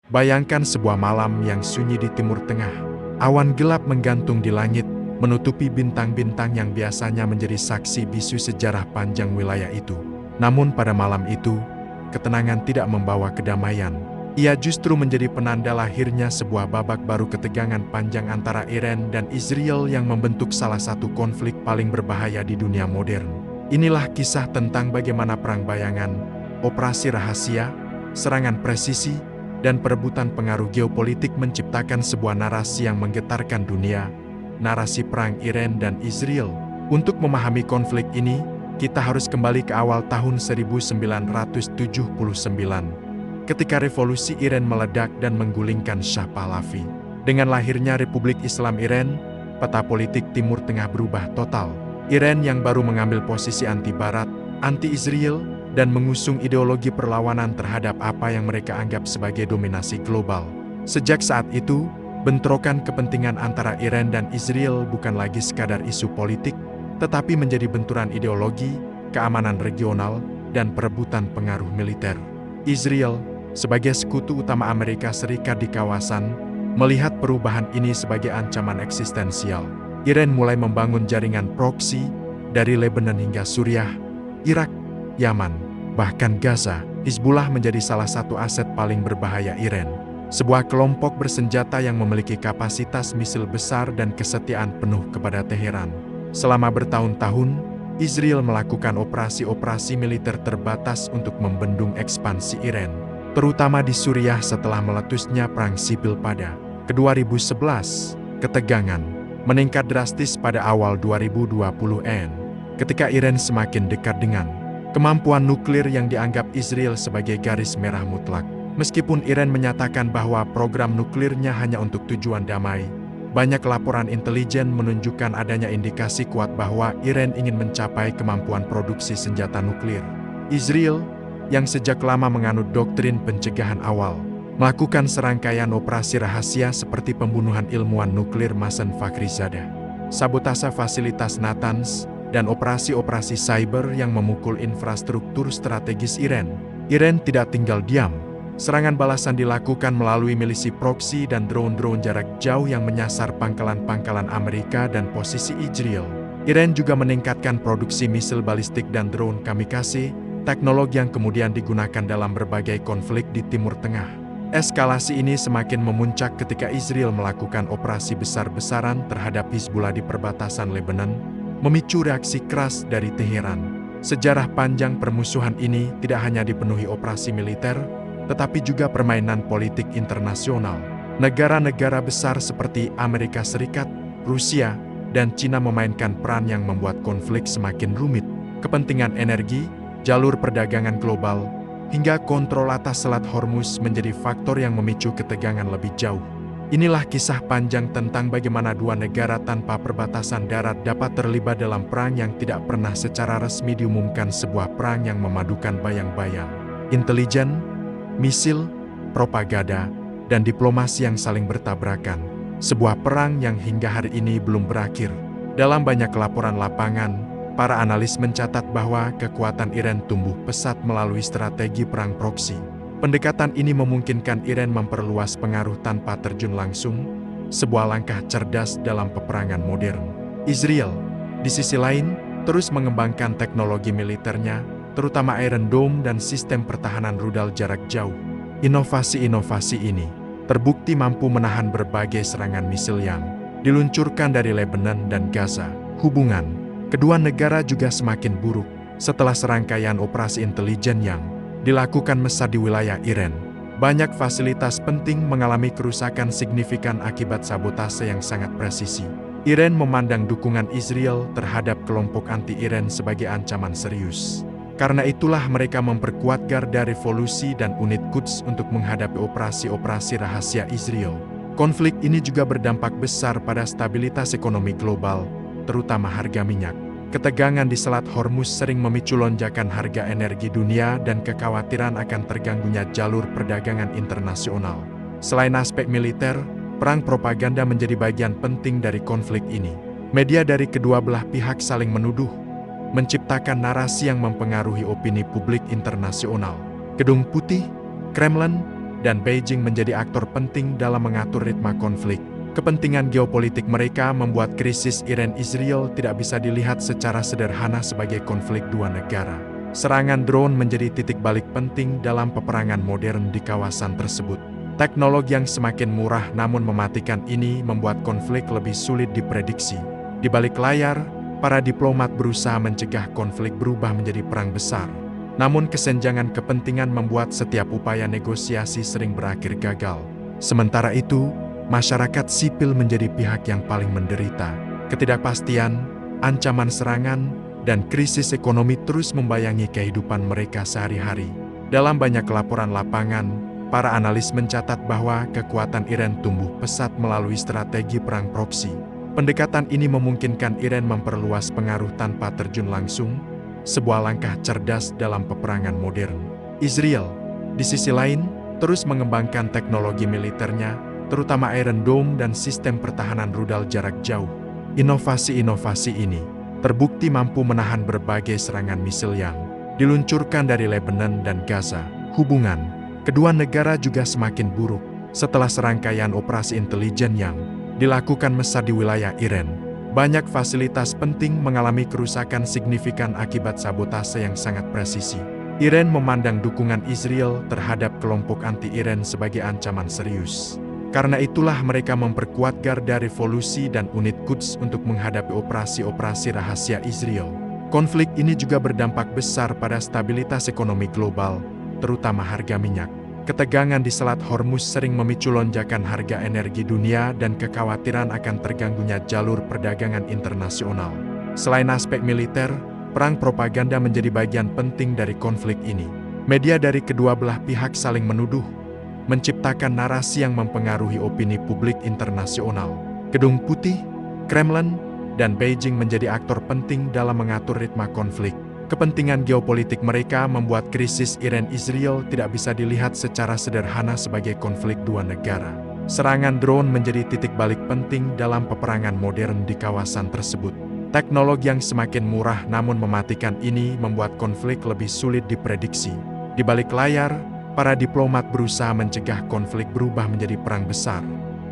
Bayangkan sebuah malam yang sunyi di Timur Tengah. Awan gelap menggantung di langit, menutupi bintang-bintang yang biasanya menjadi saksi bisu sejarah panjang wilayah itu. Namun pada malam itu, ketenangan tidak membawa kedamaian. Ia justru menjadi penanda lahirnya sebuah babak baru, ketegangan panjang antara Iran dan Israel yang membentuk salah satu konflik paling berbahaya di dunia modern. Inilah kisah tentang bagaimana perang bayangan, operasi rahasia, serangan presisi, dan perebutan pengaruh geopolitik menciptakan sebuah narasi yang menggetarkan dunia, narasi perang Iran dan Israel. Untuk memahami konflik ini, kita harus kembali ke awal tahun 1979, ketika revolusi Iran meledak dan menggulingkan Shah Pahlavi. Dengan lahirnya Republik Islam Iran, peta politik Timur Tengah berubah total. Iran yang baru mengambil posisi anti-Barat, anti-Israel, dan mengusung ideologi perlawanan terhadap apa yang mereka anggap sebagai dominasi global. Sejak saat itu, bentrokan kepentingan antara Iran dan Israel bukan lagi sekadar isu politik, tetapi menjadi benturan ideologi, keamanan regional, dan perebutan pengaruh militer. Israel, sebagai sekutu utama Amerika Serikat di kawasan, melihat perubahan ini sebagai ancaman eksistensial. Iran mulai membangun jaringan proksi dari Lebanon hingga Suriah, Irak, Yaman, bahkan Gaza. Hizbullah menjadi salah satu aset paling berbahaya Iran. Sebuah kelompok bersenjata yang memiliki kapasitas misil besar dan kesetiaan penuh kepada Teheran. Selama bertahun-tahun, Israel melakukan operasi-operasi militer terbatas untuk membendung ekspansi Iran, terutama di Suriah setelah meletusnya perang sipil pada 2011. Ketegangan meningkat drastis pada awal 2020-an, ketika Iran semakin dekat dengan kemampuan nuklir yang dianggap Israel sebagai garis merah mutlak. Meskipun Iran menyatakan bahwa program nuklirnya hanya untuk tujuan damai, banyak laporan intelijen menunjukkan adanya indikasi kuat bahwa Iran ingin mencapai kemampuan produksi senjata nuklir. Israel, yang sejak lama menganut doktrin pencegahan awal, melakukan serangkaian operasi rahasia seperti pembunuhan ilmuwan nuklir Mohsen Fakhrizadeh, sabotase fasilitas Natanz, dan operasi-operasi cyber yang memukul infrastruktur strategis Iran. Iran tidak tinggal diam. Serangan balasan dilakukan melalui milisi proksi dan drone-drone jarak jauh yang menyasar pangkalan-pangkalan Amerika dan posisi Israel. Iran juga meningkatkan produksi misil balistik dan drone kamikaze, teknologi yang kemudian digunakan dalam berbagai konflik di Timur Tengah. Eskalasi ini semakin memuncak ketika Israel melakukan operasi besar-besaran terhadap Hizbullah di perbatasan Lebanon, memicu reaksi keras dari Teheran. Sejarah panjang permusuhan ini tidak hanya dipenuhi operasi militer, tetapi juga permainan politik internasional. Negara-negara besar seperti Amerika Serikat, Rusia, dan Cina memainkan peran yang membuat konflik semakin rumit. Kepentingan energi, jalur perdagangan global, hingga kontrol atas Selat Hormuz menjadi faktor yang memicu ketegangan lebih jauh. Inilah kisah panjang tentang bagaimana dua negara tanpa perbatasan darat dapat terlibat dalam perang yang tidak pernah secara resmi diumumkan, sebuah perang yang memadukan bayang-bayang, intelijen, misil, propaganda, dan diplomasi yang saling bertabrakan. Sebuah perang yang hingga hari ini belum berakhir. Dalam banyak laporan lapangan, para analis mencatat bahwa kekuatan Iran tumbuh pesat melalui strategi perang proksi. Pendekatan ini memungkinkan Iran memperluas pengaruh tanpa terjun langsung, sebuah langkah cerdas dalam peperangan modern. Israel, di sisi lain, terus mengembangkan teknologi militernya, terutama Iron Dome dan sistem pertahanan rudal jarak jauh. Inovasi-inovasi ini terbukti mampu menahan berbagai serangan misil yang diluncurkan dari Lebanon dan Gaza. Hubungan kedua negara juga semakin buruk setelah serangkaian operasi intelijen yang dilakukan mesra di wilayah Iran. Banyak fasilitas penting mengalami kerusakan signifikan akibat sabotase yang sangat presisi. Iran memandang dukungan Israel terhadap kelompok anti-Iran sebagai ancaman serius. Karena itulah mereka memperkuat Garda Revolusi dan unit Quds untuk menghadapi operasi-operasi rahasia Israel. Konflik ini juga berdampak besar pada stabilitas ekonomi global, terutama harga minyak. Ketegangan di Selat Hormuz sering memicu lonjakan harga energi dunia dan kekhawatiran akan terganggunya jalur perdagangan internasional. Selain aspek militer, perang propaganda menjadi bagian penting dari konflik ini. Media dari kedua belah pihak saling menuduh, menciptakan narasi yang mempengaruhi opini publik internasional. Gedung Putih, Kremlin, dan Beijing menjadi aktor penting dalam mengatur ritme konflik. Kepentingan geopolitik mereka membuat krisis Iran-Israel tidak bisa dilihat secara sederhana sebagai konflik dua negara. Serangan drone menjadi titik balik penting dalam peperangan modern di kawasan tersebut. Teknologi yang semakin murah namun mematikan ini membuat konflik lebih sulit diprediksi. Di balik layar, para diplomat berusaha mencegah konflik berubah menjadi perang besar. Namun kesenjangan kepentingan membuat setiap upaya negosiasi sering berakhir gagal. Sementara itu, masyarakat sipil menjadi pihak yang paling menderita. Ketidakpastian, ancaman serangan, dan krisis ekonomi terus membayangi kehidupan mereka sehari-hari. Dalam banyak laporan lapangan, para analis mencatat bahwa kekuatan Iran tumbuh pesat melalui strategi perang proksi. Pendekatan ini memungkinkan Iran memperluas pengaruh tanpa terjun langsung, sebuah langkah cerdas dalam peperangan modern. Israel, di sisi lain, terus mengembangkan teknologi militernya, terutama Iron Dome dan sistem pertahanan rudal jarak jauh. Inovasi-inovasi ini terbukti mampu menahan berbagai serangan misil yang diluncurkan dari Lebanon dan Gaza. Hubungan kedua negara juga semakin buruk setelah serangkaian operasi intelijen yang dilakukan Mesir di wilayah Iran. Banyak fasilitas penting mengalami kerusakan signifikan akibat sabotase yang sangat presisi. Iran memandang dukungan Israel terhadap kelompok anti-Iran sebagai ancaman serius. Karena itulah mereka memperkuat Garda Revolusi dan unit Quds untuk menghadapi operasi-operasi rahasia Israel. Konflik ini juga berdampak besar pada stabilitas ekonomi global, terutama harga minyak. Ketegangan di Selat Hormuz sering memicu lonjakan harga energi dunia dan kekhawatiran akan terganggunya jalur perdagangan internasional. Selain aspek militer, perang propaganda menjadi bagian penting dari konflik ini. Media dari kedua belah pihak saling menuduh, menciptakan narasi yang mempengaruhi opini publik internasional. Gedung Putih, Kremlin, dan Beijing menjadi aktor penting dalam mengatur ritme konflik. Kepentingan geopolitik mereka membuat krisis Iran-Israel tidak bisa dilihat secara sederhana sebagai konflik dua negara. Serangan drone menjadi titik balik penting dalam peperangan modern di kawasan tersebut. Teknologi yang semakin murah namun mematikan ini membuat konflik lebih sulit diprediksi. Di balik layar, para diplomat berusaha mencegah konflik berubah menjadi perang besar.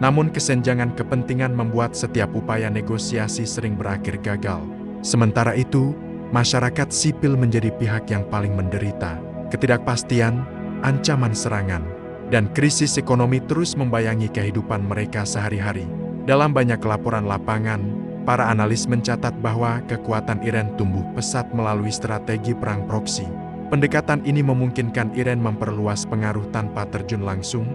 Namun kesenjangan kepentingan membuat setiap upaya negosiasi sering berakhir gagal. Sementara itu, masyarakat sipil menjadi pihak yang paling menderita. Ketidakpastian, ancaman serangan, dan krisis ekonomi terus membayangi kehidupan mereka sehari-hari. Dalam banyak laporan lapangan, para analis mencatat bahwa kekuatan Iran tumbuh pesat melalui strategi perang proksi. Pendekatan ini memungkinkan Iran memperluas pengaruh tanpa terjun langsung,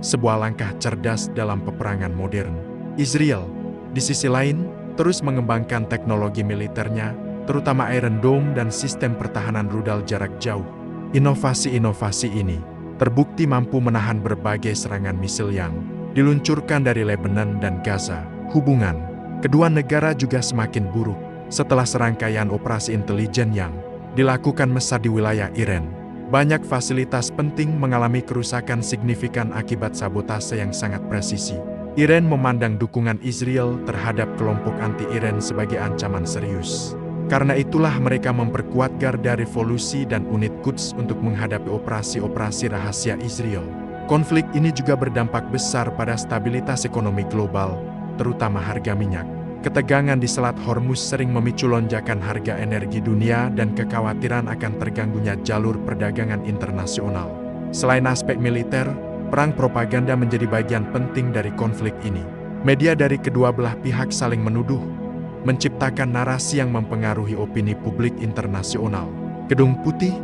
sebuah langkah cerdas dalam peperangan modern. Israel, di sisi lain, terus mengembangkan teknologi militernya, terutama Iron Dome dan sistem pertahanan rudal jarak jauh. Inovasi-inovasi ini terbukti mampu menahan berbagai serangan misil yang diluncurkan dari Lebanon dan Gaza. Hubungan kedua negara juga semakin buruk setelah serangkaian operasi intelijen yang dilakukan Mesir di wilayah Iran. Banyak fasilitas penting mengalami kerusakan signifikan akibat sabotase yang sangat presisi. Iran memandang dukungan Israel terhadap kelompok anti-Iran sebagai ancaman serius. Karena itulah mereka memperkuat Garda Revolusi dan unit Quds untuk menghadapi operasi-operasi rahasia Israel. Konflik ini juga berdampak besar pada stabilitas ekonomi global, terutama harga minyak. Ketegangan di Selat Hormuz sering memicu lonjakan harga energi dunia dan kekhawatiran akan terganggunya jalur perdagangan internasional. Selain aspek militer, perang propaganda menjadi bagian penting dari konflik ini. Media dari kedua belah pihak saling menuduh, menciptakan narasi yang mempengaruhi opini publik internasional. Gedung Putih,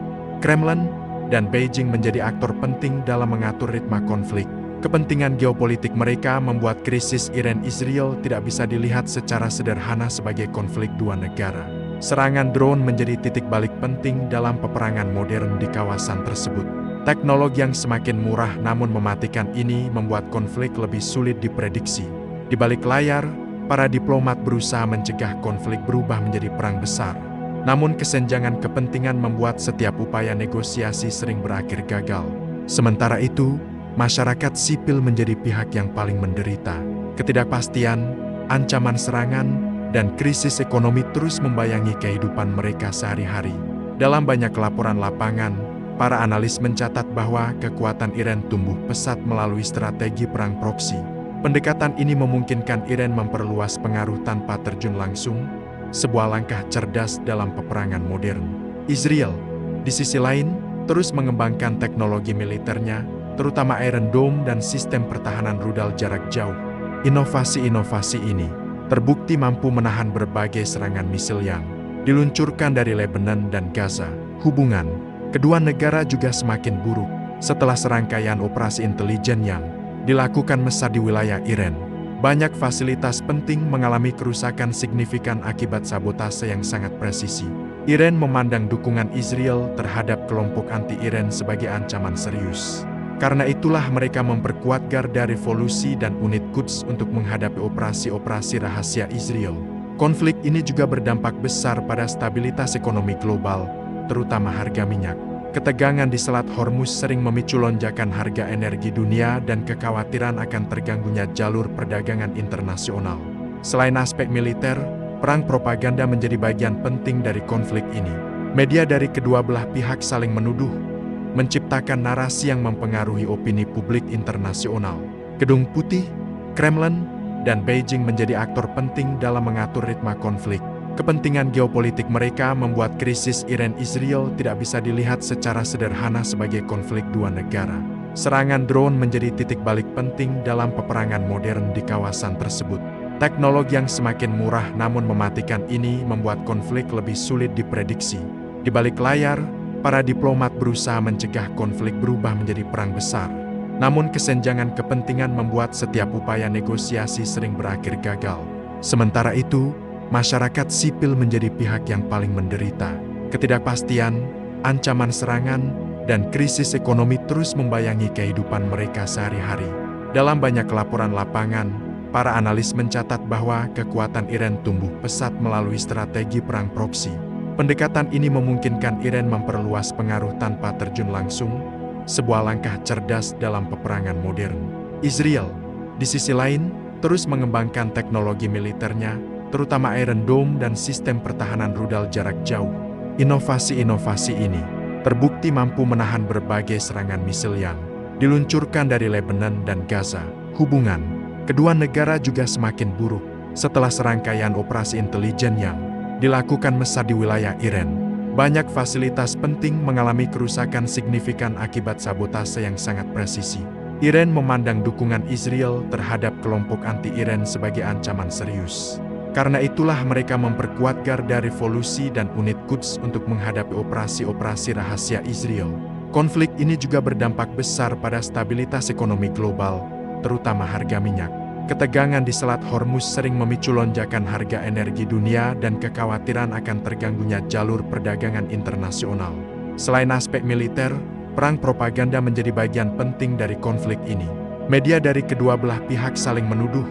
Kremlin, dan Beijing menjadi aktor penting dalam mengatur ritme konflik. Kepentingan geopolitik mereka membuat krisis Iran-Israel tidak bisa dilihat secara sederhana sebagai konflik dua negara. Serangan drone menjadi titik balik penting dalam peperangan modern di kawasan tersebut. Teknologi yang semakin murah namun mematikan ini membuat konflik lebih sulit diprediksi. Di balik layar, para diplomat berusaha mencegah konflik berubah menjadi perang besar. Namun kesenjangan kepentingan membuat setiap upaya negosiasi sering berakhir gagal. Sementara itu, masyarakat sipil menjadi pihak yang paling menderita. Ketidakpastian, ancaman serangan, dan krisis ekonomi terus membayangi kehidupan mereka sehari-hari. Dalam banyak laporan lapangan, para analis mencatat bahwa kekuatan Iran tumbuh pesat melalui strategi perang proksi. Pendekatan ini memungkinkan Iran memperluas pengaruh tanpa terjun langsung, sebuah langkah cerdas dalam peperangan modern. Israel, di sisi lain, terus mengembangkan teknologi militernya, terutama Iron Dome dan sistem pertahanan rudal jarak jauh. Inovasi-inovasi ini terbukti mampu menahan berbagai serangan misil yang diluncurkan dari Lebanon dan Gaza. Hubungan kedua negara juga semakin buruk setelah serangkaian operasi intelijen yang dilakukan Mesir di wilayah Iran. Banyak fasilitas penting mengalami kerusakan signifikan akibat sabotase yang sangat presisi. Iran memandang dukungan Israel terhadap kelompok anti-Iran sebagai ancaman serius. Karena itulah mereka memperkuat Garda Revolusi dan unit Quds untuk menghadapi operasi-operasi rahasia Israel. Konflik ini juga berdampak besar pada stabilitas ekonomi global, terutama harga minyak. Ketegangan di Selat Hormuz sering memicu lonjakan harga energi dunia dan kekhawatiran akan terganggunya jalur perdagangan internasional. Selain aspek militer, perang propaganda menjadi bagian penting dari konflik ini. Media dari kedua belah pihak saling menuduh, menciptakan narasi yang mempengaruhi opini publik internasional. Gedung Putih, Kremlin, dan Beijing menjadi aktor penting dalam mengatur ritme konflik. Kepentingan geopolitik mereka membuat krisis Iran-Israel tidak bisa dilihat secara sederhana sebagai konflik dua negara. Serangan drone menjadi titik balik penting dalam peperangan modern di kawasan tersebut. Teknologi yang semakin murah namun mematikan ini membuat konflik lebih sulit diprediksi. Di balik layar, para diplomat berusaha mencegah konflik berubah menjadi perang besar. Namun kesenjangan kepentingan membuat setiap upaya negosiasi sering berakhir gagal. Sementara itu, masyarakat sipil menjadi pihak yang paling menderita. Ketidakpastian, ancaman serangan, dan krisis ekonomi terus membayangi kehidupan mereka sehari-hari. Dalam banyak laporan lapangan, para analis mencatat bahwa kekuatan Iran tumbuh pesat melalui strategi perang proksi. Pendekatan ini memungkinkan Iran memperluas pengaruh tanpa terjun langsung, sebuah langkah cerdas dalam peperangan modern. Israel, di sisi lain, terus mengembangkan teknologi militernya, terutama Iron Dome dan sistem pertahanan rudal jarak jauh. Inovasi-inovasi ini terbukti mampu menahan berbagai serangan misil yang diluncurkan dari Lebanon dan Gaza. Hubungan kedua negara juga semakin buruk setelah serangkaian operasi intelijen yang dilakukan Mesir di wilayah Iran. Banyak fasilitas penting mengalami kerusakan signifikan akibat sabotase yang sangat presisi. Iran memandang dukungan Israel terhadap kelompok anti-Iran sebagai ancaman serius. Karena itulah mereka memperkuat Garda Revolusi dan unit Quds untuk menghadapi operasi-operasi rahasia Israel. Konflik ini juga berdampak besar pada stabilitas ekonomi global, terutama harga minyak. Ketegangan di Selat Hormuz sering memicu lonjakan harga energi dunia dan kekhawatiran akan terganggunya jalur perdagangan internasional. Selain aspek militer, perang propaganda menjadi bagian penting dari konflik ini. Media dari kedua belah pihak saling menuduh,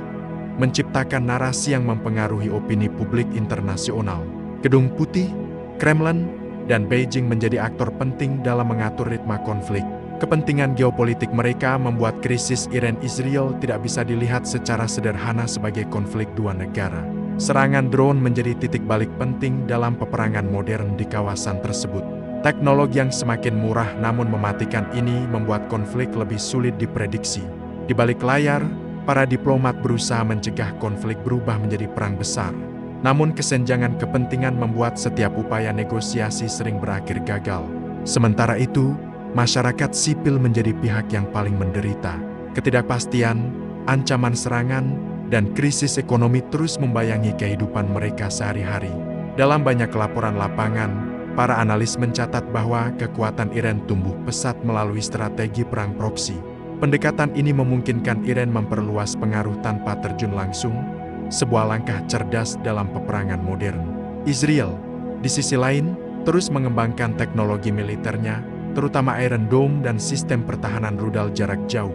menciptakan narasi yang mempengaruhi opini publik internasional. Gedung Putih, Kremlin, dan Beijing menjadi aktor penting dalam mengatur ritme konflik. Kepentingan geopolitik mereka membuat krisis Iran-Israel tidak bisa dilihat secara sederhana sebagai konflik dua negara. Serangan drone menjadi titik balik penting dalam peperangan modern di kawasan tersebut. Teknologi yang semakin murah namun mematikan ini membuat konflik lebih sulit diprediksi. Di balik layar, para diplomat berusaha mencegah konflik berubah menjadi perang besar. Namun kesenjangan kepentingan membuat setiap upaya negosiasi sering berakhir gagal. Sementara itu, masyarakat sipil menjadi pihak yang paling menderita. Ketidakpastian, ancaman serangan, dan krisis ekonomi terus membayangi kehidupan mereka sehari-hari. Dalam banyak laporan lapangan, para analis mencatat bahwa kekuatan Iran tumbuh pesat melalui strategi perang proksi. Pendekatan ini memungkinkan Iran memperluas pengaruh tanpa terjun langsung, sebuah langkah cerdas dalam peperangan modern. Israel, di sisi lain, terus mengembangkan teknologi militernya, terutama Iron Dome dan sistem pertahanan rudal jarak jauh.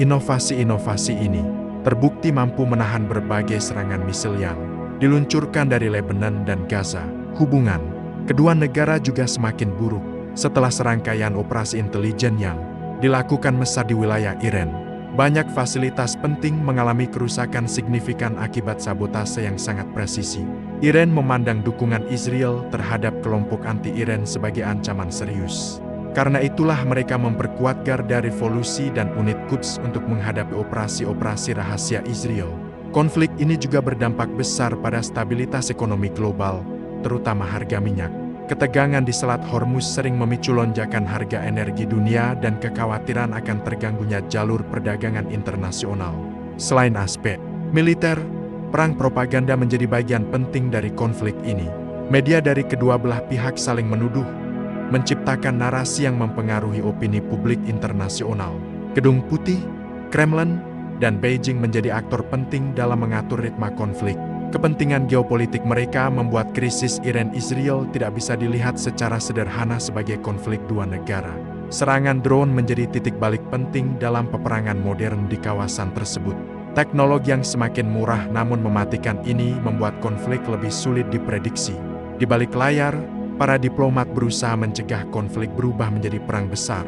Inovasi-inovasi ini terbukti mampu menahan berbagai serangan misil yang diluncurkan dari Lebanon dan Gaza. Hubungan kedua negara juga semakin buruk setelah serangkaian operasi intelijen yang dilakukan Mesir di wilayah Iran. Banyak fasilitas penting mengalami kerusakan signifikan akibat sabotase yang sangat presisi. Iran memandang dukungan Israel terhadap kelompok anti-Iran sebagai ancaman serius. Karena itulah mereka memperkuat Garda Revolusi dan unit Quds untuk menghadapi operasi-operasi rahasia Israel. Konflik ini juga berdampak besar pada stabilitas ekonomi global, terutama harga minyak. Ketegangan di Selat Hormuz sering memicu lonjakan harga energi dunia dan kekhawatiran akan terganggunya jalur perdagangan internasional. Selain aspek militer, perang propaganda menjadi bagian penting dari konflik ini. Media dari kedua belah pihak saling menuduh, menciptakan narasi yang mempengaruhi opini publik internasional. Gedung Putih, Kremlin, dan Beijing menjadi aktor penting dalam mengatur ritme konflik. Kepentingan geopolitik mereka membuat krisis Iran-Israel tidak bisa dilihat secara sederhana sebagai konflik dua negara. Serangan drone menjadi titik balik penting dalam peperangan modern di kawasan tersebut. Teknologi yang semakin murah namun mematikan ini membuat konflik lebih sulit diprediksi. Di balik layar, para diplomat berusaha mencegah konflik berubah menjadi perang besar.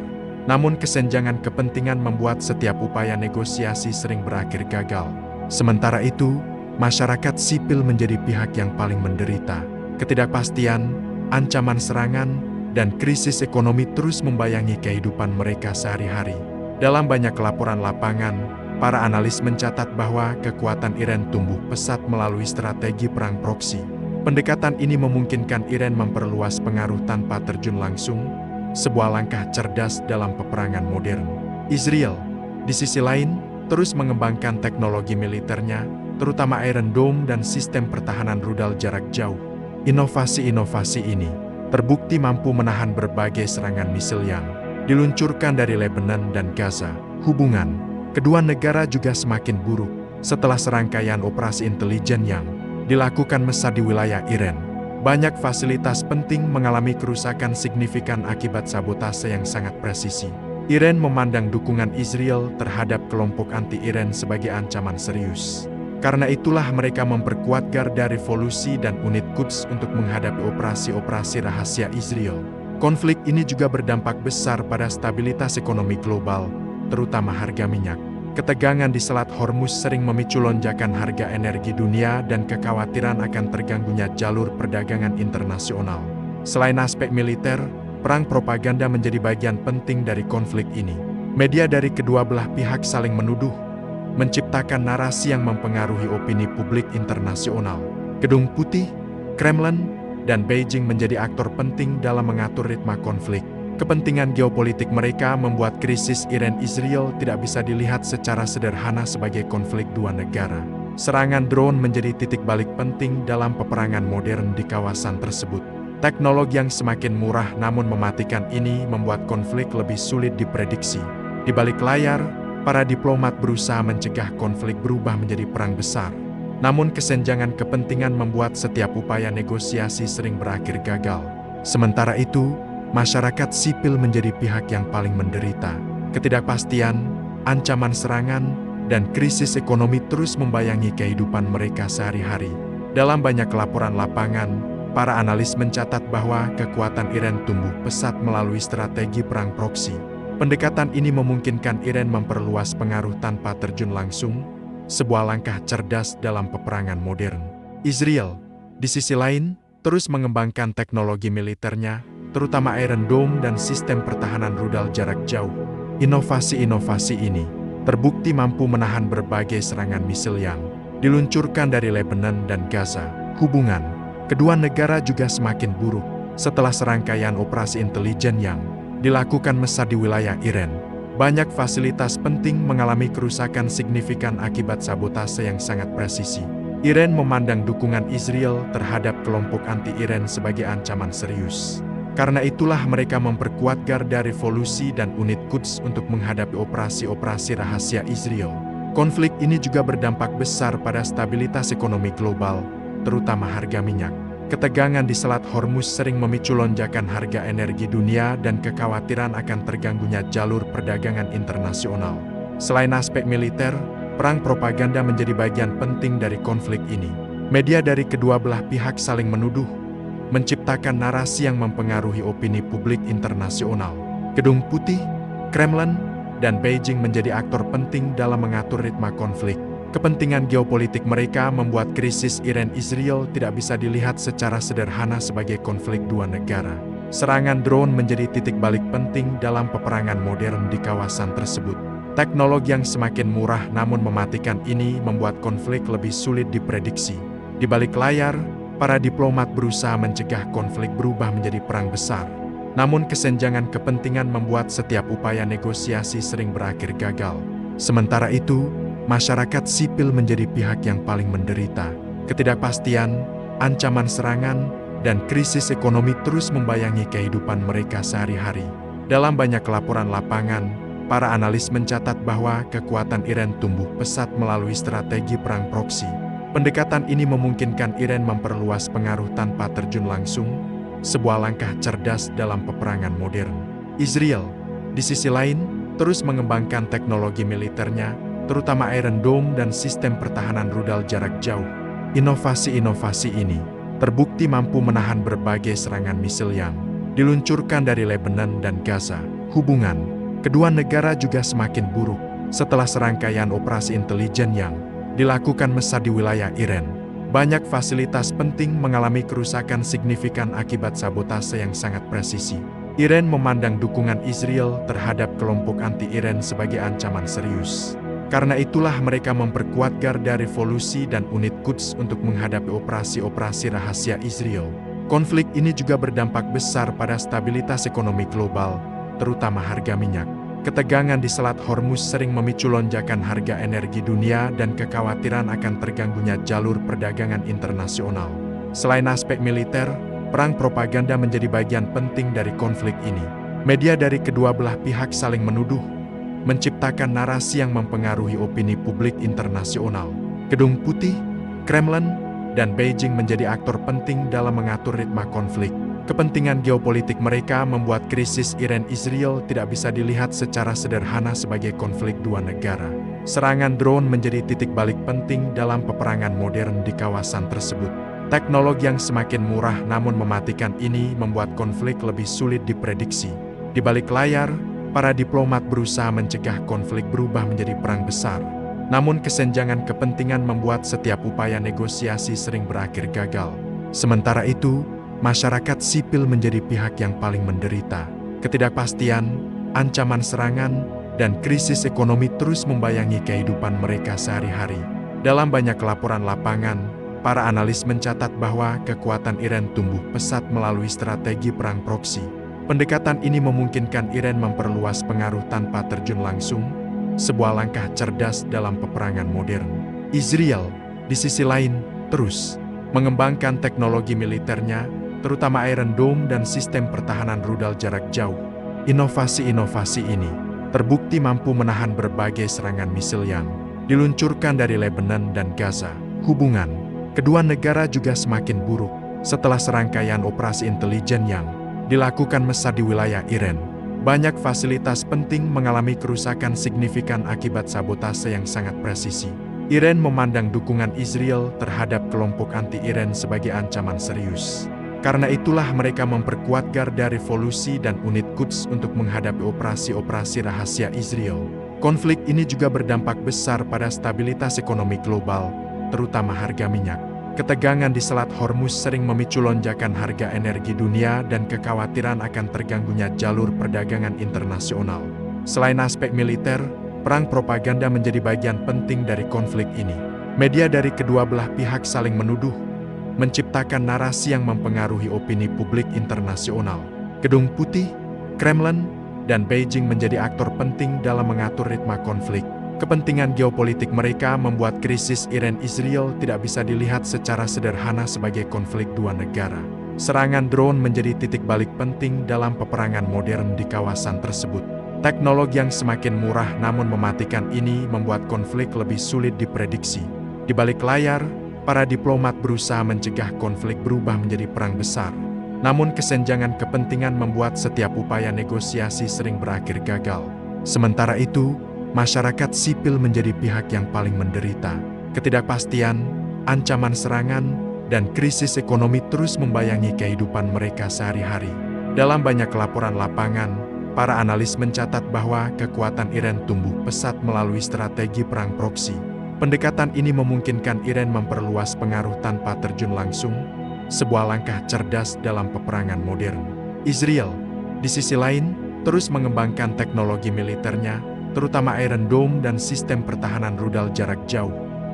Namun kesenjangan kepentingan membuat setiap upaya negosiasi sering berakhir gagal. Sementara itu, masyarakat sipil menjadi pihak yang paling menderita. Ketidakpastian, ancaman serangan, dan krisis ekonomi terus membayangi kehidupan mereka sehari-hari. Dalam banyak laporan lapangan, para analis mencatat bahwa kekuatan Iran tumbuh pesat melalui strategi perang proksi. Pendekatan ini memungkinkan Iran memperluas pengaruh tanpa terjun langsung, sebuah langkah cerdas dalam peperangan modern. Israel, di sisi lain, terus mengembangkan teknologi militernya, terutama Iron Dome dan sistem pertahanan rudal jarak jauh. Inovasi-inovasi ini terbukti mampu menahan berbagai serangan misil yang diluncurkan dari Lebanon dan Gaza. Hubungan kedua negara juga semakin buruk setelah serangkaian operasi intelijen yang dilakukan Mesir di wilayah Iran. Banyak fasilitas penting mengalami kerusakan signifikan akibat sabotase yang sangat presisi. Iran memandang dukungan Israel terhadap kelompok anti-Iran sebagai ancaman serius. Karena itulah mereka memperkuat Garda Revolusi dan unit Quds untuk menghadapi operasi-operasi rahasia Israel. Konflik ini juga berdampak besar pada stabilitas ekonomi global, terutama harga minyak. Ketegangan di Selat Hormuz sering memicu lonjakan harga energi dunia dan kekhawatiran akan terganggunya jalur perdagangan internasional. Selain aspek militer, perang propaganda menjadi bagian penting dari konflik ini. Media dari kedua belah pihak saling menuduh, menciptakan narasi yang mempengaruhi opini publik internasional. Gedung Putih, Kremlin, dan Beijing menjadi aktor penting dalam mengatur ritme konflik. Kepentingan geopolitik mereka membuat krisis Iran-Israel tidak bisa dilihat secara sederhana sebagai konflik dua negara. Serangan drone menjadi titik balik penting dalam peperangan modern di kawasan tersebut. Teknologi yang semakin murah namun mematikan ini membuat konflik lebih sulit diprediksi. Di balik layar, para diplomat berusaha mencegah konflik berubah menjadi perang besar. Namun kesenjangan kepentingan membuat setiap upaya negosiasi sering berakhir gagal. Sementara itu, masyarakat sipil menjadi pihak yang paling menderita. Ketidakpastian, ancaman serangan, dan krisis ekonomi terus membayangi kehidupan mereka sehari-hari. Dalam banyak laporan lapangan, para analis mencatat bahwa kekuatan Iran tumbuh pesat melalui strategi perang proksi. Pendekatan ini memungkinkan Iran memperluas pengaruh tanpa terjun langsung, sebuah langkah cerdas dalam peperangan modern. Israel, di sisi lain, terus mengembangkan teknologi militernya, terutama Iron Dome dan sistem pertahanan rudal jarak jauh. Inovasi-inovasi ini terbukti mampu menahan berbagai serangan misil yang diluncurkan dari Lebanon dan Gaza. Hubungan kedua negara juga semakin buruk setelah serangkaian operasi intelijen yang dilakukan Mesir di wilayah Iran. Banyak fasilitas penting mengalami kerusakan signifikan akibat sabotase yang sangat presisi. Iran memandang dukungan Israel terhadap kelompok anti-Iran sebagai ancaman serius. Karena itulah mereka memperkuat Garda Revolusi dan unit Quds untuk menghadapi operasi-operasi rahasia Israel. Konflik ini juga berdampak besar pada stabilitas ekonomi global, terutama harga minyak. Ketegangan di Selat Hormuz sering memicu lonjakan harga energi dunia dan kekhawatiran akan terganggunya jalur perdagangan internasional. Selain aspek militer, perang propaganda menjadi bagian penting dari konflik ini. Media dari kedua belah pihak saling menuduh, menciptakan narasi yang mempengaruhi opini publik internasional. Gedung Putih, Kremlin, dan Beijing menjadi aktor penting dalam mengatur ritme konflik. Kepentingan geopolitik mereka membuat krisis Iran-Israel tidak bisa dilihat secara sederhana sebagai konflik dua negara. Serangan drone menjadi titik balik penting dalam peperangan modern di kawasan tersebut. Teknologi yang semakin murah namun mematikan ini membuat konflik lebih sulit diprediksi. Di balik layar, para diplomat berusaha mencegah konflik berubah menjadi perang besar. Namun kesenjangan kepentingan membuat setiap upaya negosiasi sering berakhir gagal. Sementara itu, masyarakat sipil menjadi pihak yang paling menderita. Ketidakpastian, ancaman serangan, dan krisis ekonomi terus membayangi kehidupan mereka sehari-hari. Dalam banyak laporan lapangan, para analis mencatat bahwa kekuatan Iran tumbuh pesat melalui strategi perang proksi. Pendekatan ini memungkinkan Iran memperluas pengaruh tanpa terjun langsung, sebuah langkah cerdas dalam peperangan modern. Israel, di sisi lain, terus mengembangkan teknologi militernya, terutama Iron Dome dan sistem pertahanan rudal jarak jauh. Inovasi-inovasi ini terbukti mampu menahan berbagai serangan misil yang diluncurkan dari Lebanon dan Gaza. Hubungan kedua negara juga semakin buruk setelah serangkaian operasi intelijen yang dilakukan Mesir di wilayah Iran. Banyak fasilitas penting mengalami kerusakan signifikan akibat sabotase yang sangat presisi. Iran memandang dukungan Israel terhadap kelompok anti-Iran sebagai ancaman serius. Karena itulah mereka memperkuat Garda Revolusi dan unit Quds untuk menghadapi operasi-operasi rahasia Israel. Konflik ini juga berdampak besar pada stabilitas ekonomi global, terutama harga minyak. Ketegangan di Selat Hormuz sering memicu lonjakan harga energi dunia dan kekhawatiran akan terganggunya jalur perdagangan internasional. Selain aspek militer, perang propaganda menjadi bagian penting dari konflik ini. Media dari kedua belah pihak saling menuduh, menciptakan narasi yang mempengaruhi opini publik internasional. Gedung Putih, Kremlin, dan Beijing menjadi aktor penting dalam mengatur ritme konflik. Kepentingan geopolitik mereka membuat krisis Iran-Israel tidak bisa dilihat secara sederhana sebagai konflik dua negara. Serangan drone menjadi titik balik penting dalam peperangan modern di kawasan tersebut. Teknologi yang semakin murah namun mematikan ini membuat konflik lebih sulit diprediksi. Di balik layar, para diplomat berusaha mencegah konflik berubah menjadi perang besar. Namun kesenjangan kepentingan membuat setiap upaya negosiasi sering berakhir gagal. Sementara itu, masyarakat sipil menjadi pihak yang paling menderita. Ketidakpastian, ancaman serangan, dan krisis ekonomi terus membayangi kehidupan mereka sehari-hari. Dalam banyak laporan lapangan, para analis mencatat bahwa kekuatan Iran tumbuh pesat melalui strategi perang proksi. Pendekatan ini memungkinkan Iran memperluas pengaruh tanpa terjun langsung, sebuah langkah cerdas dalam peperangan modern. Israel, di sisi lain, terus mengembangkan teknologi militernya, terutama Iron Dome dan sistem pertahanan rudal jarak jauh. Inovasi-inovasi ini terbukti mampu menahan berbagai serangan misil yang diluncurkan dari Lebanon dan Gaza. Hubungan kedua negara juga semakin buruk setelah serangkaian operasi intelijen yang dilakukan Mesir di wilayah Iran. Banyak fasilitas penting mengalami kerusakan signifikan akibat sabotase yang sangat presisi. Iran memandang dukungan Israel terhadap kelompok anti-Iran sebagai ancaman serius. Karena itulah mereka memperkuat Garda Revolusi dan unit Quds untuk menghadapi operasi-operasi rahasia Israel. Konflik ini juga berdampak besar pada stabilitas ekonomi global, terutama harga minyak. Ketegangan di Selat Hormuz sering memicu lonjakan harga energi dunia dan kekhawatiran akan terganggunya jalur perdagangan internasional. Selain aspek militer, perang propaganda menjadi bagian penting dari konflik ini. Media dari kedua belah pihak saling menuduh, menciptakan narasi yang mempengaruhi opini publik internasional. Gedung Putih, Kremlin, dan Beijing menjadi aktor penting dalam mengatur ritme konflik. Kepentingan geopolitik mereka membuat krisis Iran-Israel tidak bisa dilihat secara sederhana sebagai konflik dua negara. Serangan drone menjadi titik balik penting dalam peperangan modern di kawasan tersebut. Teknologi yang semakin murah namun mematikan ini membuat konflik lebih sulit diprediksi. Di balik layar, para diplomat berusaha mencegah konflik berubah menjadi perang besar. Namun kesenjangan kepentingan membuat setiap upaya negosiasi sering berakhir gagal. Sementara itu, masyarakat sipil menjadi pihak yang paling menderita. Ketidakpastian, ancaman serangan, dan krisis ekonomi terus membayangi kehidupan mereka sehari-hari. Dalam banyak laporan lapangan, para analis mencatat bahwa kekuatan Iran tumbuh pesat melalui strategi perang proksi. Pendekatan ini memungkinkan Iran memperluas pengaruh tanpa terjun langsung, sebuah langkah cerdas dalam peperangan modern. Israel, di sisi lain, terus mengembangkan teknologi militernya, terutama Iron Dome dan sistem pertahanan rudal jarak jauh.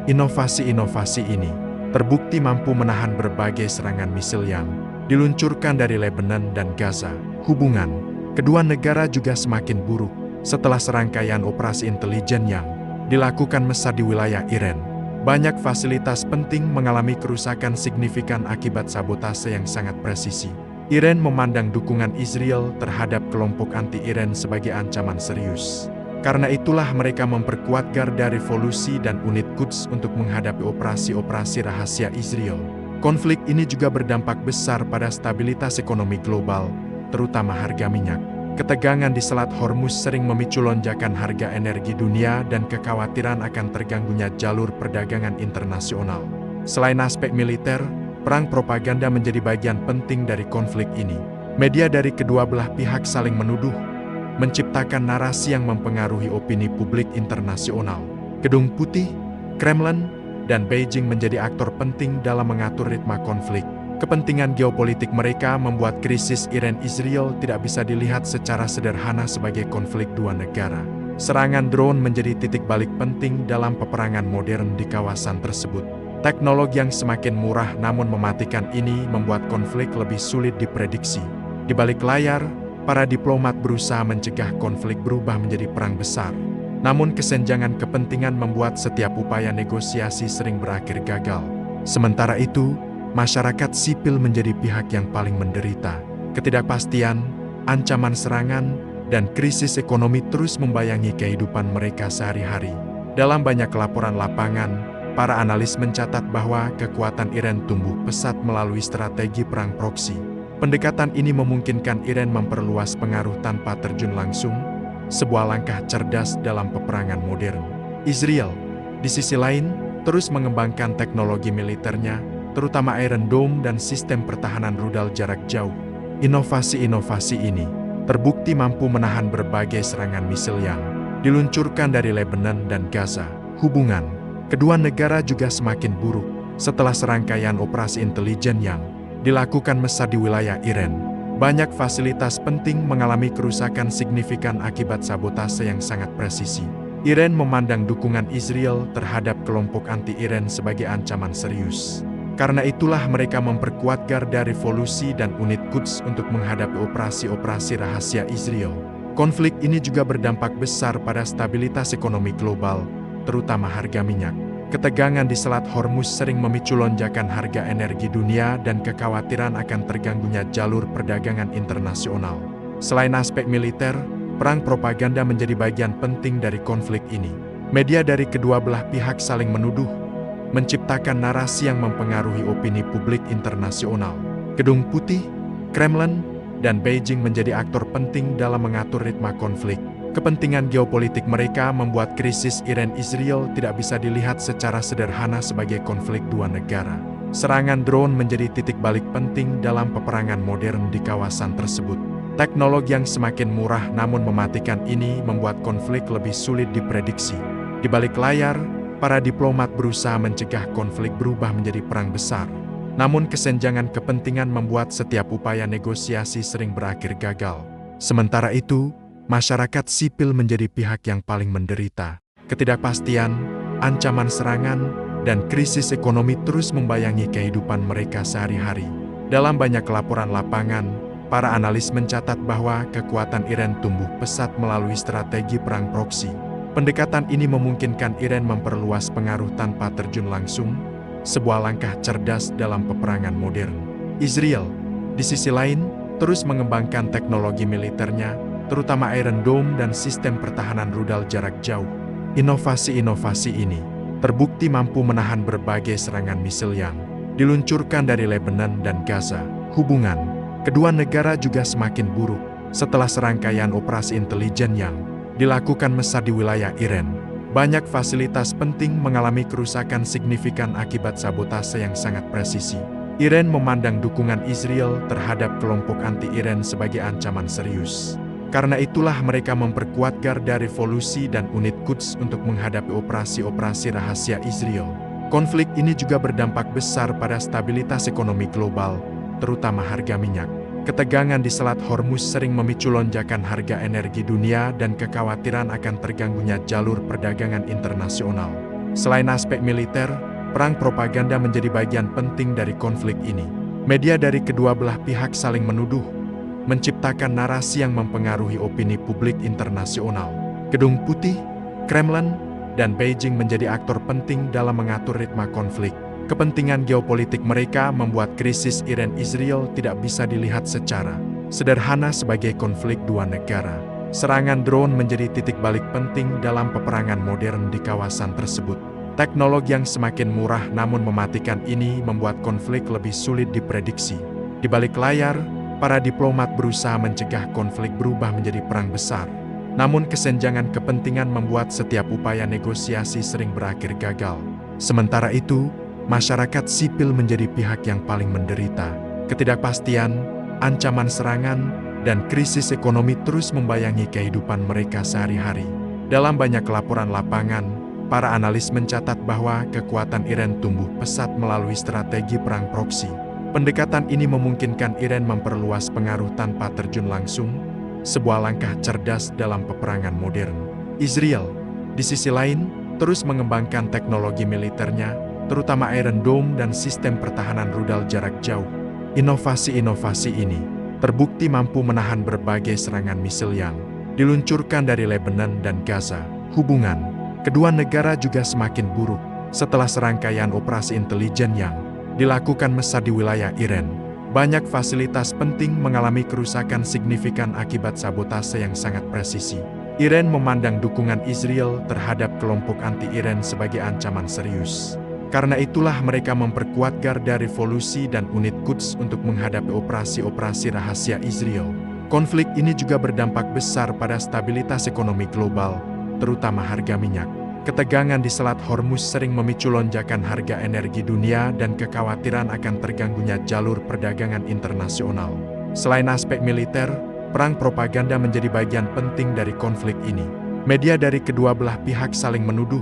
Inovasi-inovasi ini terbukti mampu menahan berbagai serangan misil yang diluncurkan dari Lebanon dan Gaza. Hubungan kedua negara juga semakin buruk setelah serangkaian operasi intelijen yang dilakukan Mesir di wilayah Iran. Banyak fasilitas penting mengalami kerusakan signifikan akibat sabotase yang sangat presisi. Iran memandang dukungan Israel terhadap kelompok anti-Iran sebagai ancaman serius. Karena itulah mereka memperkuat Garda Revolusi dan unit Quds untuk menghadapi operasi-operasi rahasia Israel. Konflik ini juga berdampak besar pada stabilitas ekonomi global, terutama harga minyak. Ketegangan di Selat Hormuz sering memicu lonjakan harga energi dunia dan kekhawatiran akan terganggunya jalur perdagangan internasional. Selain aspek militer, perang propaganda menjadi bagian penting dari konflik ini. Media dari kedua belah pihak saling menuduh, menciptakan narasi yang mempengaruhi opini publik internasional. Gedung Putih, Kremlin, dan Beijing menjadi aktor penting dalam mengatur ritme konflik. Kepentingan geopolitik mereka membuat krisis Iran-Israel tidak bisa dilihat secara sederhana sebagai konflik dua negara. Serangan drone menjadi titik balik penting dalam peperangan modern di kawasan tersebut. Teknologi yang semakin murah namun mematikan ini membuat konflik lebih sulit diprediksi. Di balik layar, para diplomat berusaha mencegah konflik berubah menjadi perang besar. Namun kesenjangan kepentingan membuat setiap upaya negosiasi sering berakhir gagal. Sementara itu, masyarakat sipil menjadi pihak yang paling menderita. Ketidakpastian, ancaman serangan, dan krisis ekonomi terus membayangi kehidupan mereka sehari-hari. Dalam banyak laporan lapangan, para analis mencatat bahwa kekuatan Iran tumbuh pesat melalui strategi perang proksi. Pendekatan ini memungkinkan Iran memperluas pengaruh tanpa terjun langsung, sebuah langkah cerdas dalam peperangan modern. Israel, di sisi lain, terus mengembangkan teknologi militernya, terutama Iron Dome dan sistem pertahanan rudal jarak jauh. Inovasi-inovasi ini terbukti mampu menahan berbagai serangan misil yang diluncurkan dari Lebanon dan Gaza. Hubungan kedua negara juga semakin buruk setelah serangkaian operasi intelijen yang dilakukan Mesir di wilayah Iran. Banyak fasilitas penting mengalami kerusakan signifikan akibat sabotase yang sangat presisi. Iran memandang dukungan Israel terhadap kelompok anti-Iran sebagai ancaman serius. Karena itulah mereka memperkuat Garda Revolusi dan unit Quds untuk menghadapi operasi-operasi rahasia Israel. Konflik ini juga berdampak besar pada stabilitas ekonomi global, terutama harga minyak. Ketegangan di Selat Hormuz sering memicu lonjakan harga energi dunia dan kekhawatiran akan terganggunya jalur perdagangan internasional. Selain aspek militer, perang propaganda menjadi bagian penting dari konflik ini. Media dari kedua belah pihak saling menuduh, menciptakan narasi yang mempengaruhi opini publik internasional. Gedung Putih, Kremlin, dan Beijing menjadi aktor penting dalam mengatur ritme konflik. Kepentingan geopolitik mereka membuat krisis Iran-Israel tidak bisa dilihat secara sederhana sebagai konflik dua negara. Serangan drone menjadi titik balik penting dalam peperangan modern di kawasan tersebut. Teknologi yang semakin murah namun mematikan ini membuat konflik lebih sulit diprediksi. Di balik layar, para diplomat berusaha mencegah konflik berubah menjadi perang besar. Namun kesenjangan kepentingan membuat setiap upaya negosiasi sering berakhir gagal. Sementara itu, masyarakat sipil menjadi pihak yang paling menderita. Ketidakpastian, ancaman serangan, dan krisis ekonomi terus membayangi kehidupan mereka sehari-hari. Dalam banyak laporan lapangan, para analis mencatat bahwa kekuatan Iran tumbuh pesat melalui strategi perang proksi. Pendekatan ini memungkinkan Iran memperluas pengaruh tanpa terjun langsung, sebuah langkah cerdas dalam peperangan modern. Israel, di sisi lain, terus mengembangkan teknologi militernya, terutama Iron Dome dan sistem pertahanan rudal jarak jauh. Inovasi-inovasi ini terbukti mampu menahan berbagai serangan misil yang diluncurkan dari Lebanon dan Gaza. Hubungan kedua negara juga semakin buruk setelah serangkaian operasi intelijen yang dilakukan Mesir di wilayah Iran. Banyak fasilitas penting mengalami kerusakan signifikan akibat sabotase yang sangat presisi. Iran memandang dukungan Israel terhadap kelompok anti-Iran sebagai ancaman serius. Karena itulah mereka memperkuat Garda Revolusi dan unit Quds untuk menghadapi operasi-operasi rahasia Israel. Konflik ini juga berdampak besar pada stabilitas ekonomi global, terutama harga minyak. Ketegangan di Selat Hormuz sering memicu lonjakan harga energi dunia dan kekhawatiran akan terganggunya jalur perdagangan internasional. Selain aspek militer, perang propaganda menjadi bagian penting dari konflik ini. Media dari kedua belah pihak saling menuduh, menciptakan narasi yang mempengaruhi opini publik internasional. Gedung Putih, Kremlin, dan Beijing menjadi aktor penting dalam mengatur ritme konflik. Kepentingan geopolitik mereka membuat krisis Iran-Israel tidak bisa dilihat secara sederhana sebagai konflik dua negara. Serangan drone menjadi titik balik penting dalam peperangan modern di kawasan tersebut. Teknologi yang semakin murah namun mematikan ini membuat konflik lebih sulit diprediksi. Di balik layar, para diplomat berusaha mencegah konflik berubah menjadi perang besar. Namun kesenjangan kepentingan membuat setiap upaya negosiasi sering berakhir gagal. Sementara itu, masyarakat sipil menjadi pihak yang paling menderita. Ketidakpastian, ancaman serangan, dan krisis ekonomi terus membayangi kehidupan mereka sehari-hari. Dalam banyak laporan lapangan, para analis mencatat bahwa kekuatan Iran tumbuh pesat melalui strategi perang proksi. Pendekatan ini memungkinkan Iran memperluas pengaruh tanpa terjun langsung, sebuah langkah cerdas dalam peperangan modern. Israel, di sisi lain, terus mengembangkan teknologi militernya, terutama Iron Dome dan sistem pertahanan rudal jarak jauh. Inovasi-inovasi ini terbukti mampu menahan berbagai serangan misil yang diluncurkan dari Lebanon dan Gaza. Hubungan kedua negara juga semakin buruk setelah serangkaian operasi intelijen yang dilakukan Mesir di wilayah Iran. Banyak fasilitas penting mengalami kerusakan signifikan akibat sabotase yang sangat presisi. Iran memandang dukungan Israel terhadap kelompok anti-Iran sebagai ancaman serius. Karena itulah mereka memperkuat Garda Revolusi dan unit Quds untuk menghadapi operasi-operasi rahasia Israel. Konflik ini juga berdampak besar pada stabilitas ekonomi global, terutama harga minyak. Ketegangan di Selat Hormuz sering memicu lonjakan harga energi dunia dan kekhawatiran akan terganggunya jalur perdagangan internasional. Selain aspek militer, perang propaganda menjadi bagian penting dari konflik ini. Media dari kedua belah pihak saling menuduh,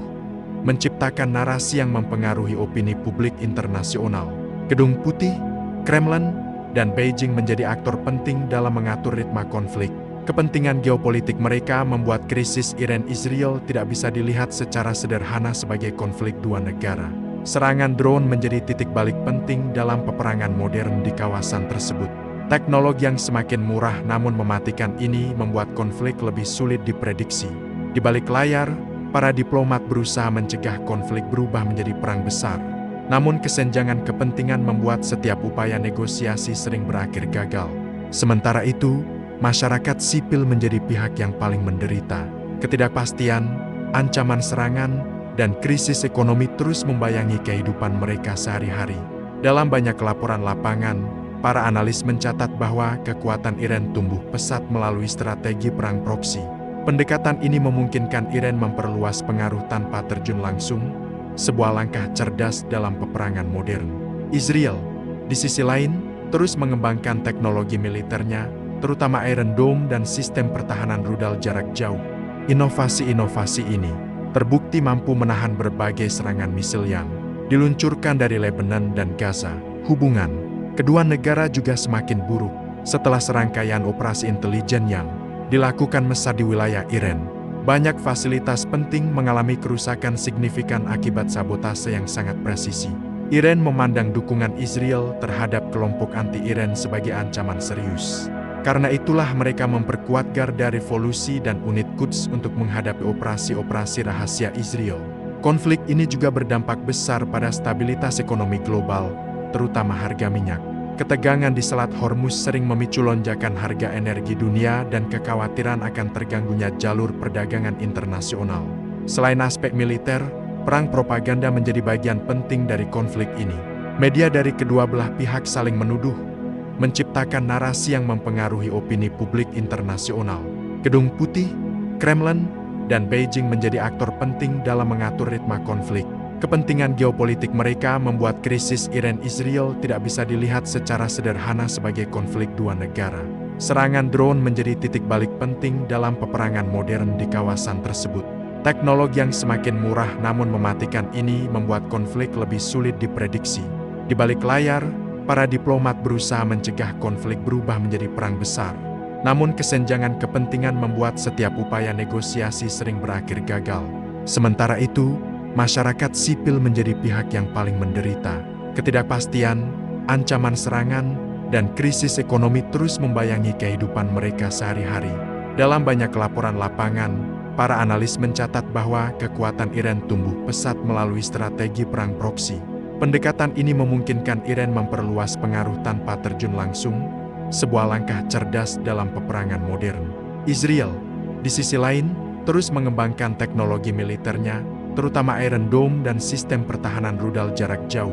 menciptakan narasi yang mempengaruhi opini publik internasional. Gedung Putih, Kremlin, dan Beijing menjadi aktor penting dalam mengatur ritme konflik. Kepentingan geopolitik mereka membuat krisis Iran-Israel tidak bisa dilihat secara sederhana sebagai konflik dua negara. Serangan drone menjadi titik balik penting dalam peperangan modern di kawasan tersebut. Teknologi yang semakin murah namun mematikan ini membuat konflik lebih sulit diprediksi. Di balik layar, para diplomat berusaha mencegah konflik berubah menjadi perang besar. Namun kesenjangan kepentingan membuat setiap upaya negosiasi sering berakhir gagal. Sementara itu, masyarakat sipil menjadi pihak yang paling menderita. Ketidakpastian, ancaman serangan, dan krisis ekonomi terus membayangi kehidupan mereka sehari-hari. Dalam banyak laporan lapangan, para analis mencatat bahwa kekuatan Iran tumbuh pesat melalui strategi perang proksi. Pendekatan ini memungkinkan Iran memperluas pengaruh tanpa terjun langsung, sebuah langkah cerdas dalam peperangan modern. Israel, di sisi lain, terus mengembangkan teknologi militernya, terutama Iron Dome dan sistem pertahanan rudal jarak jauh. Inovasi-inovasi ini terbukti mampu menahan berbagai serangan misil yang diluncurkan dari Lebanon dan Gaza. Hubungan kedua negara juga semakin buruk setelah serangkaian operasi intelijen yang dilakukan Mesir di wilayah Iran. Banyak fasilitas penting mengalami kerusakan signifikan akibat sabotase yang sangat presisi. Iran memandang dukungan Israel terhadap kelompok anti-Iran sebagai ancaman serius. Karena itulah mereka memperkuat Garda Revolusi dan unit Quds untuk menghadapi operasi-operasi rahasia Israel. Konflik ini juga berdampak besar pada stabilitas ekonomi global, terutama harga minyak. Ketegangan di Selat Hormuz sering memicu lonjakan harga energi dunia dan kekhawatiran akan terganggunya jalur perdagangan internasional. Selain aspek militer, perang propaganda menjadi bagian penting dari konflik ini. Media dari kedua belah pihak saling menuduh, menciptakan narasi yang mempengaruhi opini publik internasional. Gedung Putih, Kremlin, dan Beijing menjadi aktor penting dalam mengatur ritme konflik. Kepentingan geopolitik mereka membuat krisis Iran-Israel tidak bisa dilihat secara sederhana sebagai konflik dua negara. Serangan drone menjadi titik balik penting dalam peperangan modern di kawasan tersebut. Teknologi yang semakin murah namun mematikan ini membuat konflik lebih sulit diprediksi. Di balik layar, para diplomat berusaha mencegah konflik berubah menjadi perang besar. Namun kesenjangan kepentingan membuat setiap upaya negosiasi sering berakhir gagal. Sementara itu, masyarakat sipil menjadi pihak yang paling menderita. Ketidakpastian, ancaman serangan, dan krisis ekonomi terus membayangi kehidupan mereka sehari-hari. Dalam banyak laporan lapangan, para analis mencatat bahwa kekuatan Iran tumbuh pesat melalui strategi perang proksi. Pendekatan ini memungkinkan Iran memperluas pengaruh tanpa terjun langsung, sebuah langkah cerdas dalam peperangan modern. Israel, di sisi lain, terus mengembangkan teknologi militernya, terutama Iron Dome dan sistem pertahanan rudal jarak jauh.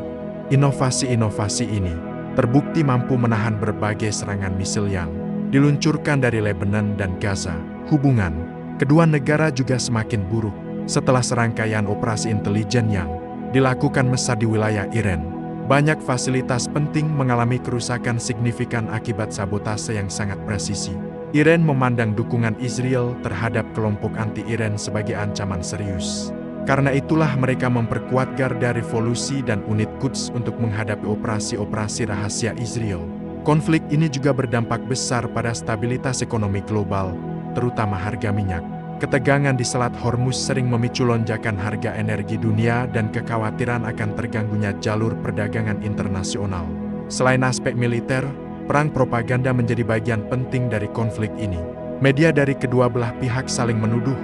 Inovasi-inovasi ini terbukti mampu menahan berbagai serangan misil yang diluncurkan dari Lebanon dan Gaza. Hubungan kedua negara juga semakin buruk setelah serangkaian operasi intelijen yang dilakukan Mesir di wilayah Iran. Banyak fasilitas penting mengalami kerusakan signifikan akibat sabotase yang sangat presisi. Iran memandang dukungan Israel terhadap kelompok anti-Iran sebagai ancaman serius. Karena itulah mereka memperkuat Garda Revolusi dan unit Quds untuk menghadapi operasi-operasi rahasia Israel. Konflik ini juga berdampak besar pada stabilitas ekonomi global, terutama harga minyak. Ketegangan di Selat Hormuz sering memicu lonjakan harga energi dunia dan kekhawatiran akan terganggunya jalur perdagangan internasional. Selain aspek militer, perang propaganda menjadi bagian penting dari konflik ini. Media dari kedua belah pihak saling menuduh,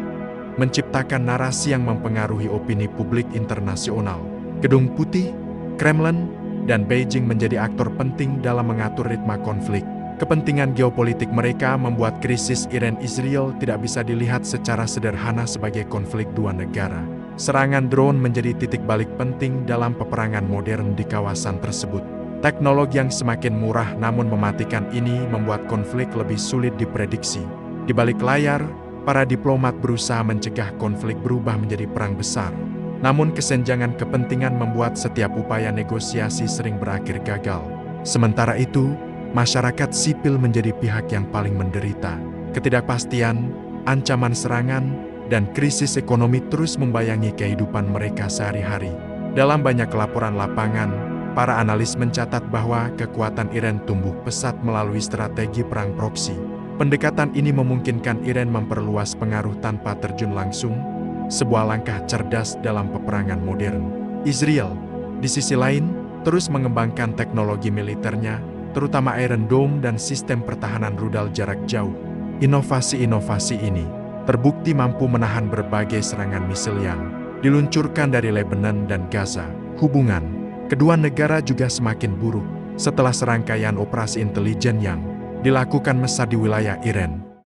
menciptakan narasi yang mempengaruhi opini publik internasional. Gedung Putih, Kremlin, dan Beijing menjadi aktor penting dalam mengatur ritme konflik. Kepentingan geopolitik mereka membuat krisis Iran-Israel tidak bisa dilihat secara sederhana sebagai konflik dua negara. Serangan drone menjadi titik balik penting dalam peperangan modern di kawasan tersebut. Teknologi yang semakin murah namun mematikan ini membuat konflik lebih sulit diprediksi. Di balik layar, para diplomat berusaha mencegah konflik berubah menjadi perang besar. Namun kesenjangan kepentingan membuat setiap upaya negosiasi sering berakhir gagal. Sementara itu, masyarakat sipil menjadi pihak yang paling menderita. Ketidakpastian, ancaman serangan, dan krisis ekonomi terus membayangi kehidupan mereka sehari-hari. Dalam banyak laporan lapangan, para analis mencatat bahwa kekuatan Iran tumbuh pesat melalui strategi perang proksi. Pendekatan ini memungkinkan Iran memperluas pengaruh tanpa terjun langsung, sebuah langkah cerdas dalam peperangan modern. Israel, di sisi lain, terus mengembangkan teknologi militernya, terutama Iron Dome dan sistem pertahanan rudal jarak jauh. Inovasi-inovasi ini terbukti mampu menahan berbagai serangan misil yang diluncurkan dari Lebanon dan Gaza. Hubungan kedua negara juga semakin buruk setelah serangkaian operasi intelijen yang dilakukan Mesir di wilayah Iran.